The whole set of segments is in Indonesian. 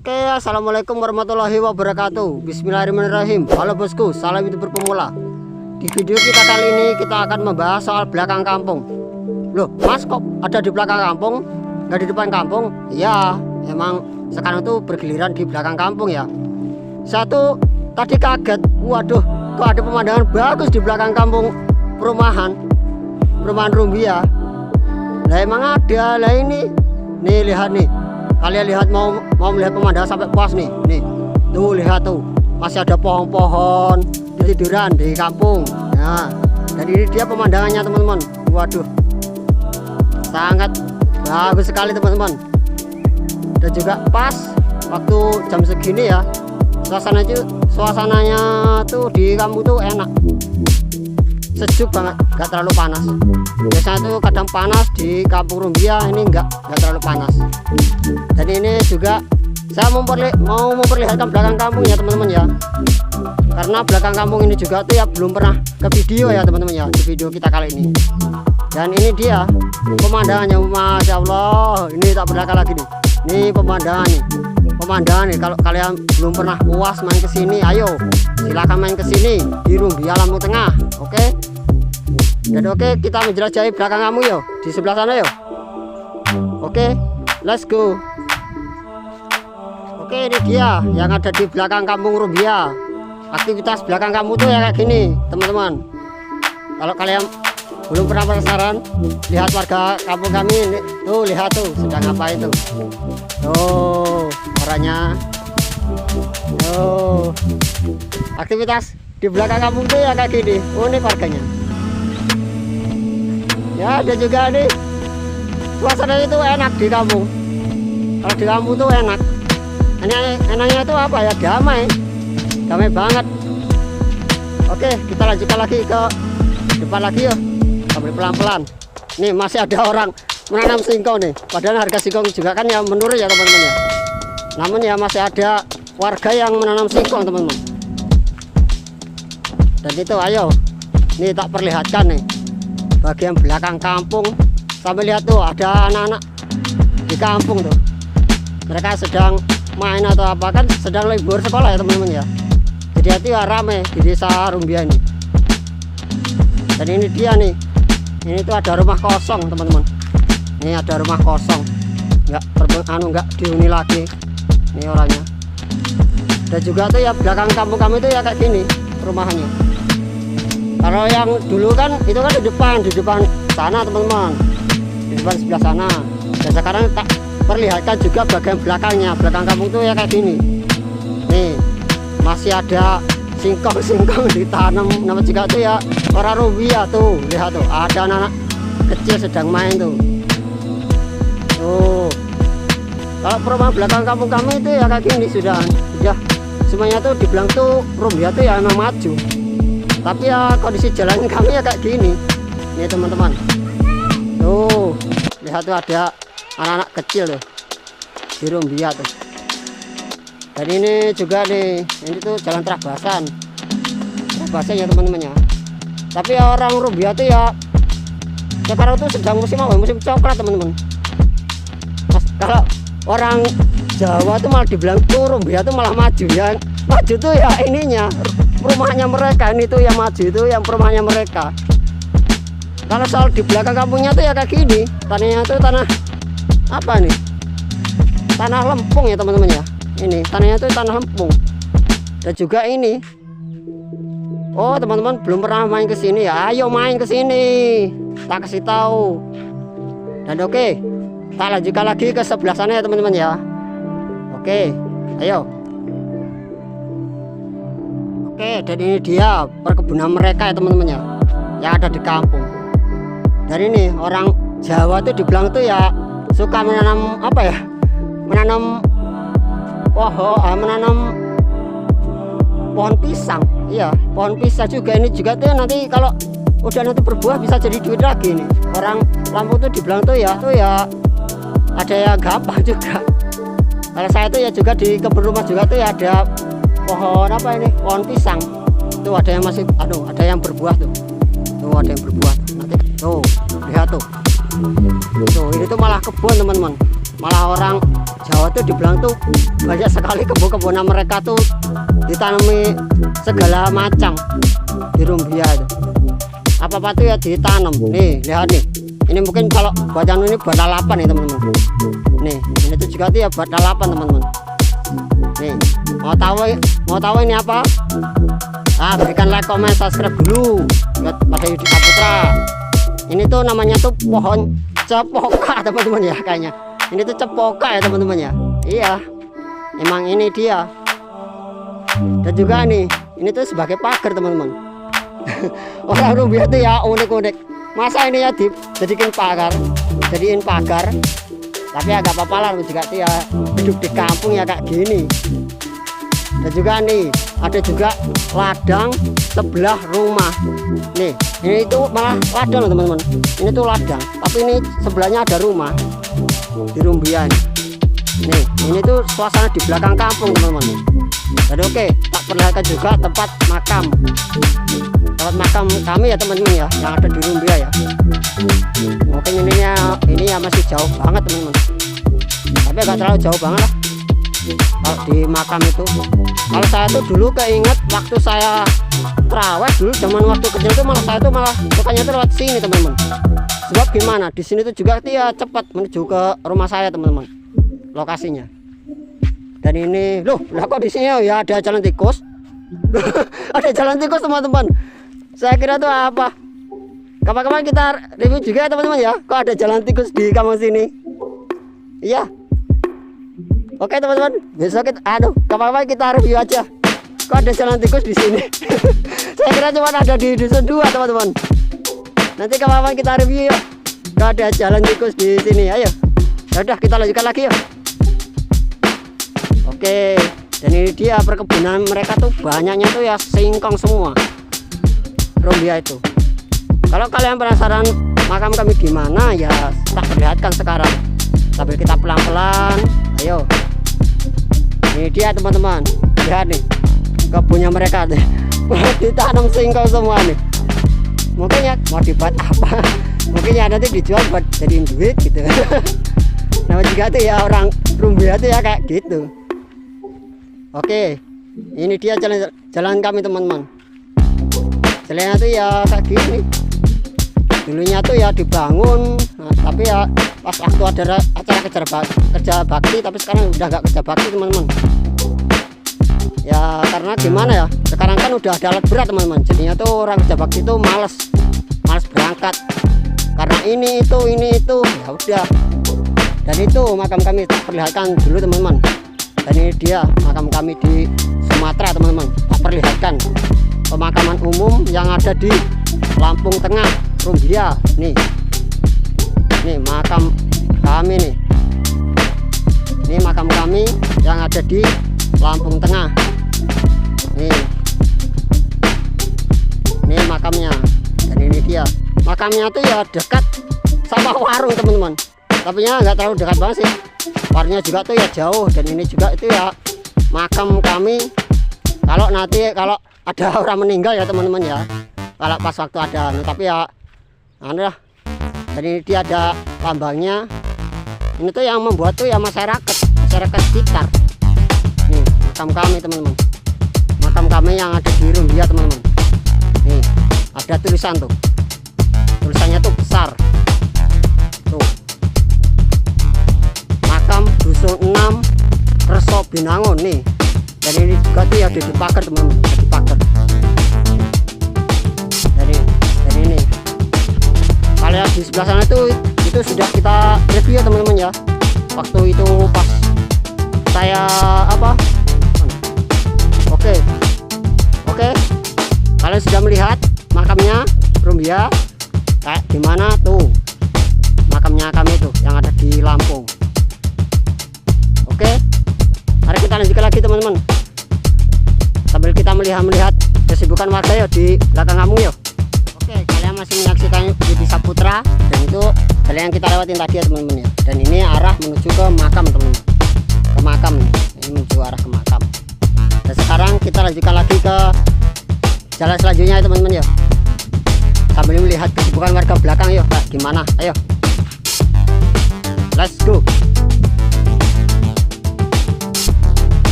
Oke, assalamualaikum warahmatullahi wabarakatuh. Bismillahirrahmanirrahim. Halo bosku, salam youtuber pemula. Di video kita kali ini kita akan membahas soal belakang kampung. Loh mas, kok ada di belakang kampung, nggak di depan kampung? Iya, emang sekarang tuh bergiliran di belakang kampung ya. Saya tuh tadi kaget, waduh, kok ada pemandangan bagus di belakang kampung perumahan Rumbia. Lah emang ada, lah ini nih, lihat nih, kalian lihat, mau melihat pemandangan sampai puas nih. Tuh lihat tuh, masih ada pohon-pohon tiduran di kampung. Nah, dan ini dia pemandangannya teman-teman. Waduh, sangat bagus sekali teman-teman. Dan juga pas waktu jam segini ya, suasananya tuh di kampung tuh enak, sejuk banget, gak terlalu panas. Biasanya tuh kadang panas di kampung Rumbia, ini enggak terlalu panas. Dan ini juga saya mau memperlihatkan belakang kampung ya teman-teman ya, karena belakang kampung ini juga tuh ya belum pernah ke video ya teman-teman ya, di video kita kali ini. Dan ini dia pemandangannya, masya Allah, ini tak berlaka lagi nih. Ini pemandangan nih, kalau kalian belum pernah puas main kesini, ayo silakan main kesini di Rumbia Lampung Tengah. Oke. Dan oke, kita menjelajahi belakang kamu yo, di sebelah sana yo. Oke, let's go. Oke, ini dia yang ada di belakang kampung Rumbia. Aktivitas belakang kamu tuh ya kayak gini teman-teman. Kalau kalian belum pernah penasaran, lihat warga kampung kami ini, tuh lihat tuh sedang ngapain tuh. Tuh orangnya. Tuh aktivitas di belakang kampung tuh ya kayak gini. Oh, ini warganya ya. Ada juga nih, suasana itu enak di kampung. Kalau di kampung tuh enak. Enaknya itu apa ya, damai banget. Oke, kita lanjutkan lagi ke depan lagi yuk, sambil pelan-pelan. Nih masih ada orang menanam singkong nih, padahal harga singkong juga kan ya menurun ya teman-teman ya. Namun ya masih ada warga yang menanam singkong teman-teman. Dan itu ayo, nih tak perlihatkan nih bagian belakang kampung. Sampai lihat tuh ada anak-anak di kampung tuh, mereka sedang main atau apa, kan sedang libur sekolah ya teman-teman ya. Jadi itu ya rame di desa Rumbia ini. Dan ini dia nih, ini tuh ada rumah kosong teman-teman. Ini ada rumah kosong, nggak dihuni lagi. Ini orangnya. Dan juga tuh ya belakang kampung kami itu ya kayak gini perumahannya. Kalau yang dulu kan itu kan di depan sana teman-teman, di depan sebelah sana. Dan sekarang tak perlihatkan juga bagian belakangnya. Belakang kampung tuh ya kayak gini. Nih masih ada singkong ditanam. Nama juga tuh ya orang Rumbia tuh, lihat tuh ada anak kecil sedang main tuh. Tuh kalau perumahan belakang kampung kami itu ya kayak gini sudah semuanya tuh dibilang tuh Rumbia tuh ya emang maju. Tapi ya kondisi jalan kami ya kayak gini nih teman-teman. Tuh lihat tuh ada anak-anak kecil tuh di Rumbia tuh. Dan ini juga nih, ini tuh jalan terabasan ya teman-teman ya. Tapi ya orang Rumbia tuh ya sekarang tuh sedang musim coklat teman-teman. Kalau orang Jawa tuh malah dibilang tuh Rumbia tuh malah maju ya. Maju tuh ya ininya rumahnya mereka, ini tuh yang maju itu yang perumahannya mereka. Kalau soal di belakang kampungnya tuh ya kayak gini, tanahnya tuh tanah apa nih, tanah lempung ya teman-teman ya. Ini tanahnya tuh tanah lempung. Dan juga ini, oh teman-teman belum pernah main ke sini ya, ayo main ke sini, tak kasih tahu. Dan oke, tak lanjutkan lagi ke sebelah sana ya teman-teman ya. Oke, ayo. Oke, dan ini dia perkebunan mereka ya teman-teman ya, yang ada di kampung. Dan ini orang Jawa tuh dibilang tuh ya suka menanam apa ya, menanam pohon pisang. Iya, pohon pisang juga. Ini juga tuh nanti kalau udah nanti berbuah bisa jadi duit lagi nih. Orang Lampung tuh dibilang tuh ya ada yang gampang juga. Kalau saya tuh ya juga di kebun rumah juga tuh ya ada pohon apa ini, pohon pisang. Tuh ada yang masih ada yang berbuah tuh. Tuh ada yang berbuah. Nanti tuh lihat tuh. Tuh ini tuh malah kebun teman-teman. malah orang Jawa tuh dibilang tuh banyak sekali kebun-kebunan mereka tuh ditanami segala macam di Rumbia itu. Apa-apa tuh ya ditanam. Nih lihat nih, ini mungkin kalau buat yang ini buat lalapan nih teman-teman. Nih ini tuh juga tuh ya buat lalapan teman-teman. Nih mau tahu ini apa? Berikan like, comment, subscribe dulu buat pada Yudi Saputra. Ini tuh namanya tuh pohon cepoka teman-teman ya, kayaknya ini tuh cepoka ya teman-teman ya. Iya, emang ini dia. Dan juga nih, ini tuh sebagai pagar teman-teman. Orang Rumbia tuh ya unik-unik. Masa ini ya dijadiin pagar, tapi agak apa-apa lah juga tuh ya hidup di kampung ya kayak gini. Dan juga nih ada juga ladang sebelah rumah. Nih ini tuh malah ladang loh teman-teman. Ini tuh ladang, tapi ini sebelahnya ada rumah di Rumbia nih. Nih ini tuh suasana di belakang kampung teman-teman. Jadi oke, tak perlihatkan juga tempat makam kami ya teman-teman ya, yang ada di Rumbia ya. Mungkin ini ya masih jauh banget teman-teman, tapi agak terlalu jauh banget lah kalau di makam itu. Kalau saya tuh dulu keinget waktu saya terawih dulu, zaman waktu kecil tuh malah bukannya tuh lewat sini teman-teman. Sebab gimana, di sini tuh juga dia cepat menuju ke rumah saya teman-teman, lokasinya. Dan ini loh, lah kok di sini ya ada jalan tikus. Ada jalan tikus teman-teman. Saya kira tuh apa? Kapan-kapan kita review juga ya teman-teman ya. Kok ada jalan tikus di kampung sini? Iya. Oke teman-teman, besok kita kapan-kapan kita review aja. Kok ada jalan tikus di sini? Saya kira cuma ada di dusun 2 teman-teman. Nanti kapan-kapan kita review yuk. Kok ada jalan tikus di sini? Ayo. Ya udah, kita lanjutkan lagi yuk. Oke, dan ini dia perkebunan mereka tuh banyaknya tuh ya singkong semua Rumbia itu. Kalau kalian penasaran makam kami gimana ya, tak perlihatkan sekarang sambil kita pelan-pelan. Ayo, ini dia teman-teman, lihat nih kebunnya mereka deh. Ditanam singkong semua nih. Mungkin ya mau dibuat apa? Mungkin ya nanti dijual buat jadiin duit gitu. Nama juga tuh ya orang Rumbia tuh ya kayak gitu. Oke, ini dia jalan kami teman-teman. Jalannya tuh ya kayak gini. Dulunya tuh ya dibangun, tapi ya pas waktu ada acara kerja bakti, tapi sekarang udah nggak kerja bakti teman-teman. Ya karena gimana ya, sekarang kan udah ada alat berat teman-teman. Jadinya tuh orang kerja bakti tuh males berangkat. Karena ini itu ya udah. Dan itu makam kami perlihatkan dulu teman-teman. Dan ini dia makam kami di Sumatera teman-teman. Tak perlihatkan pemakaman umum yang ada di Lampung Tengah Rumbia. Nih makam kami nih. Ini makam kami yang ada di Lampung Tengah. Ini makamnya. Dan ini dia makamnya tuh ya dekat sama warung teman-teman. Tapi ya nggak terlalu dekat banget sih. Warnanya juga tuh ya jauh. Dan ini juga itu ya makam kami. Kalau ada orang meninggal ya teman-teman ya, kalau pas waktu ada, tapi ya lah. Dan ini dia ada lambangnya. Ini tuh yang membuat tuh ya masyarakat sekitar. Nih makam kami teman-teman, makam kami yang ada di Rumbia teman-teman. Nih ada tulisan tuh, tulisannya tuh besar tuh, makam dusun 6 Reso Binangun nih. Dan ini juga tuh ya di pagar teman-teman, di pagar. Dan ini kalau di sebelah sana tuh itu sudah kita review ya teman-teman ya. Waktu itu pas saya Oke, kalian sudah melihat makamnya Rumbia kayak gimana tuh makamnya kami tuh yang ada di Lampung. Oke, mari kita lanjutkan lagi teman-teman, sambil kita melihat kesibukan warga ya di belakang kampung ya. Oke, kalian masih menyaksikan Yudi Saputra, dan itu jalan yang kita lewatin tadi ya teman-teman ya. Dan ini arah menuju ke makam teman-teman, ke makam nih. Ini menuju arah ke makam. Dan sekarang kita lanjutkan lagi ke jalan selanjutnya ya teman-teman ya, sambil melihat kesibukan warga belakang yuk, gimana, ayo let's go.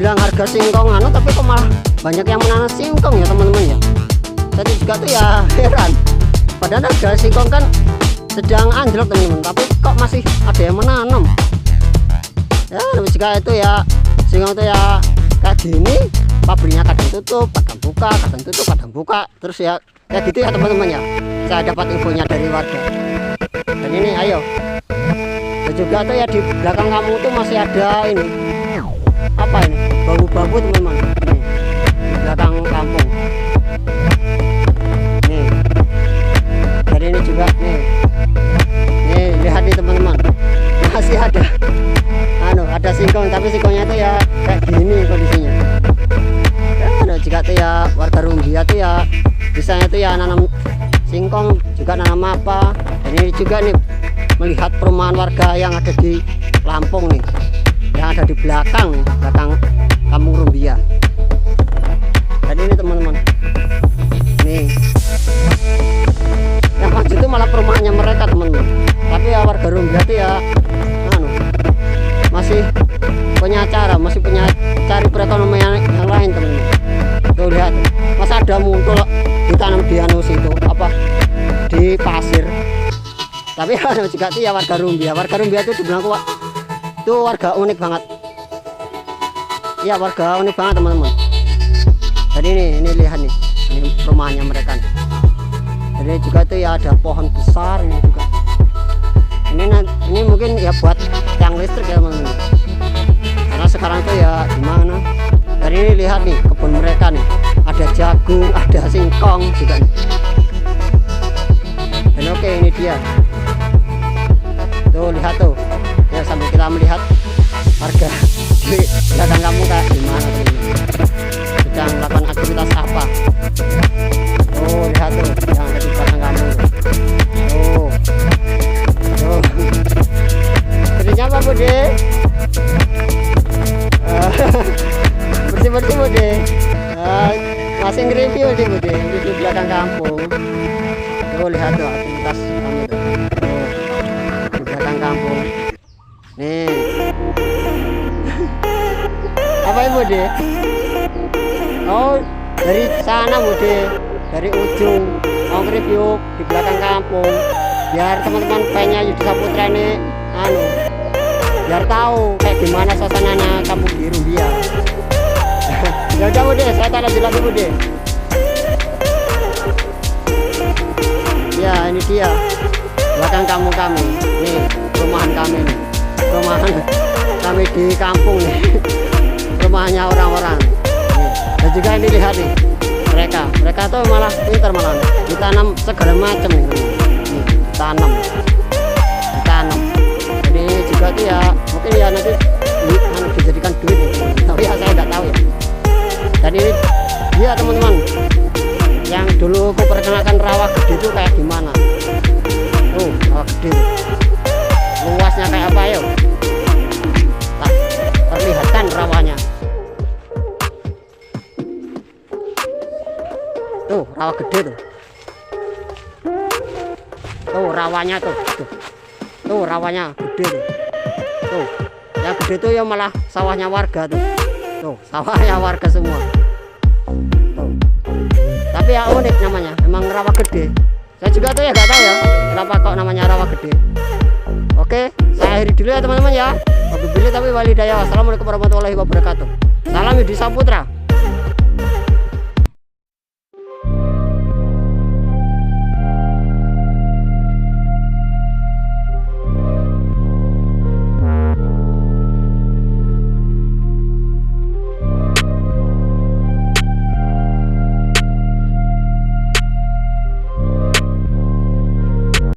dibilang harga singkong anu, tapi kok malah banyak yang menanam singkong ya teman-teman ya. Jadi juga tuh ya heran, padahal harga singkong kan sedang anjlok teman-teman, tapi kok masih ada yang menanam ya. Jika itu ya singkong itu ya kayak gini, pabriknya kadang tutup kadang buka, kadang tutup kadang buka, terus ya kayak gitu ya teman-teman ya. Saya dapat infonya dari warga. Dan ini ayo, dan juga tuh ya di belakang kamu tuh masih ada ini apa ini, bambu-bambu teman-teman, ini di belakang kampung nih. Jadi ini juga nih lihat nih teman-teman, masih ada ada singkong, tapi singkongnya itu ya kayak gini kondisinya ya. Jika tuh ya warga Rumbia tuh ya bisanya tuh ya nanam singkong, juga nanam apa. Dan ini juga nih melihat perumahan warga yang ada di Lampung nih, yang ada di belakang nih, belakang kampung Rumbia. Dan ini teman-teman nih, yang maju itu malah perumahannya mereka teman-teman, tapi ya warga Rumbia itu ya masih punya cara, masih punya cari perekonomian yang lain teman-teman. Tuh lihat, masa ada muncul ditanam di anus itu apa, di pasir. Tapi juga tuh ya warga Rumbia itu dibilang kuat, itu warga unik banget ya, warga unik banget teman-teman. Jadi ini lihat nih, ini perumahannya mereka nih. Jadi juga itu ya ada pohon besar ini juga. Ini mungkin ya buat tiang listrik ya teman-teman, karena sekarang tuh ya gimana. Dan ini lihat nih kebun mereka nih, ada jagung, ada singkong juga nih. Dan oke, ini dia tuh, lihat tuh ya, sambil kita melihat warga di belakang kamu kayak gimana teman-teman, sedang melakukan aktivitas apa. Oh lihat tuh yang ada di belakang kamu tuh. Jadinya apa Bude? Bersih-bersih Bude. Masih nge-review nih Bude, di belakang kampung. Tuh lihat tuh aktivitas kamu tuh. Di belakang kampung. Nih. Apa ya Bude? Oh dari sana Bude, dari ujung mau nge-review di belakang kampung, biar teman-teman pengennya Yudi Saputra ini biar tahu kayak gimana suasananya kampung di Rumbia. Ya udah Bude, saya tak lanjut lagi Bude. Ya ini dia belakang kampung kami nih, perumahan kami nih, perumahan kami di kampung nih, rumahnya orang-orang nih. Dan juga ini lihat nih, mereka tuh malah pintar, malah ditanam segala macam nih, ditanam. Jadi juga tuh ya mungkin ya nanti dijadikan duit ya, tapi ya saya nggak tahu ya. Dan ini dia teman-teman, yang dulu aku perkenalkan rawa gede itu kayak gimana. Tuh rawa gede tuh, luasnya kayak apa yuk, tak perlihatkan rawanya. Tuh rawa gede tuh, tuh rawanya tuh, tuh rawanya gede tuh, yang gede tuh ya malah sawahnya warga tuh sawahnya warga semua tuh. Tapi ya unik namanya, emang rawa gede. Saya juga tuh ya nggak tahu ya kenapa kok namanya rawa gede. Oke, saya akhiri dulu ya teman-teman ya. Wabillahi taufiq wal hidayah. Wassalamualaikum warahmatullahi wabarakatuh. Salam Yudi Saputra.